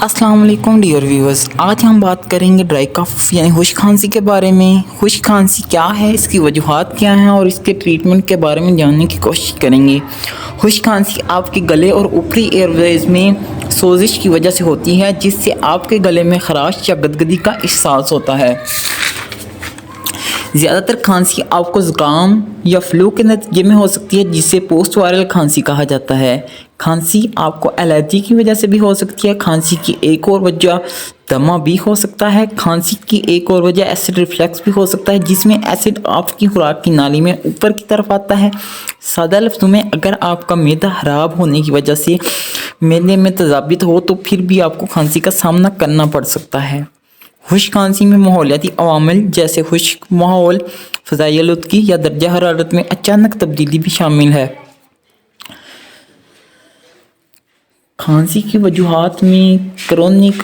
السلام علیکم dear viewers, آج ہم بات کریں گے ڈرائی کف یعنی خشک کھانسی کے بارے میں۔ خشک کھانسی کیا ہے، اس کی وجوہات کیا ہیں اور اس کے ٹریٹمنٹ کے بارے میں جاننے کی کوشش کریں گے۔ خشک کھانسی آپ کے گلے اور اوپری ایئر ویز میں سوزش کی وجہ سے ہوتی ہے، جس سے آپ کے گلے میں خراش یا گدگدی کا احساس ہوتا ہے۔ زیادہ تر کھانسی آپ کو زکام یا فلو کے نتیجے میں ہو سکتی ہے، جسے پوسٹ وائرل کھانسی کہا جاتا ہے۔ کھانسی آپ کو الرجی کی وجہ سے بھی ہو سکتی ہے۔ کھانسی کی ایک اور وجہ دمہ بھی ہو سکتا ہے۔ کھانسی کی ایک اور وجہ ایسڈ ریفلیکس بھی ہو سکتا ہے، جس میں ایسڈ آپ کی خوراک کی نالی میں اوپر کی طرف آتا ہے۔ سادہ لفظوں میں، اگر آپ کا معدہ خراب ہونے کی وجہ سے معدے میں تذابیط ہو تو پھر بھی آپ کو کھانسی کا سامنا کرنا پڑ سکتا ہے۔ خشک کھانسی میں ماحولیاتی عوامل جیسے خشک ماحول، فضائی آلودگی یا درجہ حرارت میں اچانک تبدیلی بھی شامل ہے۔ کھانسی کی وجوہات میں کرونک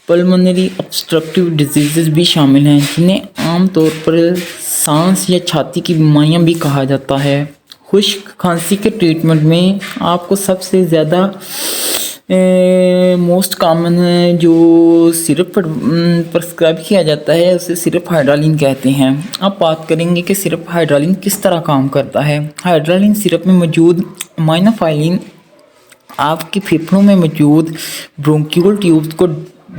پلمونری obstructive ڈیزیزز بھی شامل ہیں، جنہیں عام طور پر سانس یا چھاتی کی بیماریاں بھی کہا جاتا ہے۔ خشک کھانسی کے ٹریٹمنٹ میں آپ کو سب سے زیادہ موسٹ کامن جو سرپ پرسکرائب کیا جاتا ہے، اسے سرپ ہائیڈرالین کہتے ہیں۔ اب بات کریں گے کہ سرپ ہائیڈرالین کس طرح کام کرتا ہے۔ ہائیڈرالین سرپ میں موجود امائنوفائلین آپ کے پھیپھڑوں میں موجود برونکیول ٹیوبز کو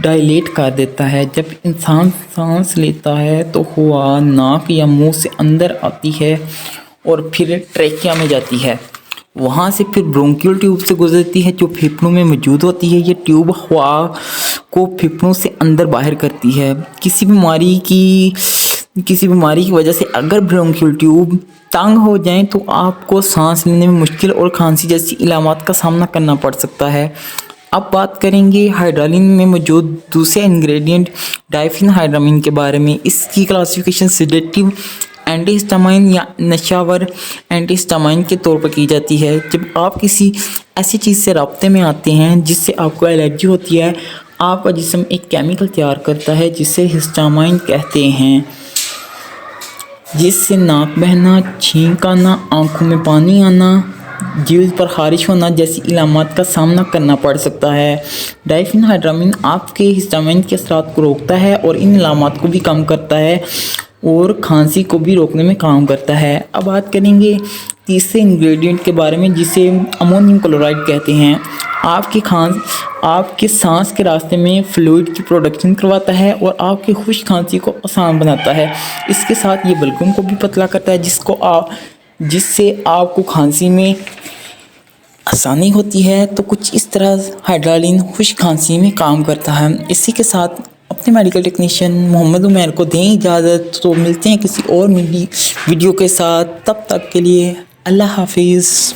ڈائلیٹ کر دیتا ہے۔ جب انسان سانس لیتا ہے تو ہوا ناک یا منہ سے اندر آتی ہے اور پھر ٹریکیا میں جاتی ہے، وہاں سے پھر برونکیول ٹیوب سے گزرتی ہے جو پھیپھڑوں میں موجود ہوتی ہے۔ یہ ٹیوب ہوا کو پھیپھڑوں سے اندر باہر کرتی ہے۔ کسی بیماری کی وجہ سے اگر برونکیول ٹیوب تنگ ہو جائیں تو آپ کو سانس لینے میں مشکل اور کھانسی جیسی علامات کا سامنا کرنا پڑ سکتا ہے۔ اب بات کریں گے ہائیڈرالین میں موجود دوسرے انگریڈینٹ ڈائفین ہائیڈرامین کے بارے میں۔ اس کی کلاسیفیکیشن سیڈیٹیو اینٹی ہسٹامائن یا نشاور اینٹی ہسٹامائن کے طور پر کی جاتی ہے۔ جب آپ کسی ایسی چیز سے رابطے میں آتے ہیں جس سے آپ کو الرجی ہوتی ہے، آپ کا جسم ایک کیمیکل تیار کرتا ہے جسے ہسٹامائن کہتے ہیں، جس سے ناک بہنا، چھینک آنا، آنکھوں میں پانی آنا، جلد پر خارش ہونا جیسی علامات کا سامنا کرنا پڑ سکتا ہے۔ ڈائفین ہائیڈرامین آپ کے ہسٹامائن کے اثرات کو روکتا ہے اور ان علامات کو بھی کم کرتا ہے اور کھانسی کو بھی روکنے میں کام کرتا ہے۔ اب بات کریں گے تیسرے انگریڈینٹ کے بارے میں، جسے امونیم کلورائڈ کہتے ہیں۔ آپ کے سانس کے راستے میں فلوئڈ کی پروڈکشن کرواتا ہے اور آپ کی خشک کھانسی کو آسان بناتا ہے۔ اس کے ساتھ یہ بلغم کو بھی پتلا کرتا ہے، جس سے آپ کو کھانسی میں آسانی ہوتی ہے۔ تو کچھ اس طرح ہائیڈرالین خشک کھانسی میں کام کرتا ہے۔ اسی کے ساتھ اپنے میڈیکل ٹیکنیشین محمد عمیر کو دیں اجازت، تو ملتے ہیں کسی اور ویڈیو کے ساتھ۔ تب تک کے لیے اللہ حافظ۔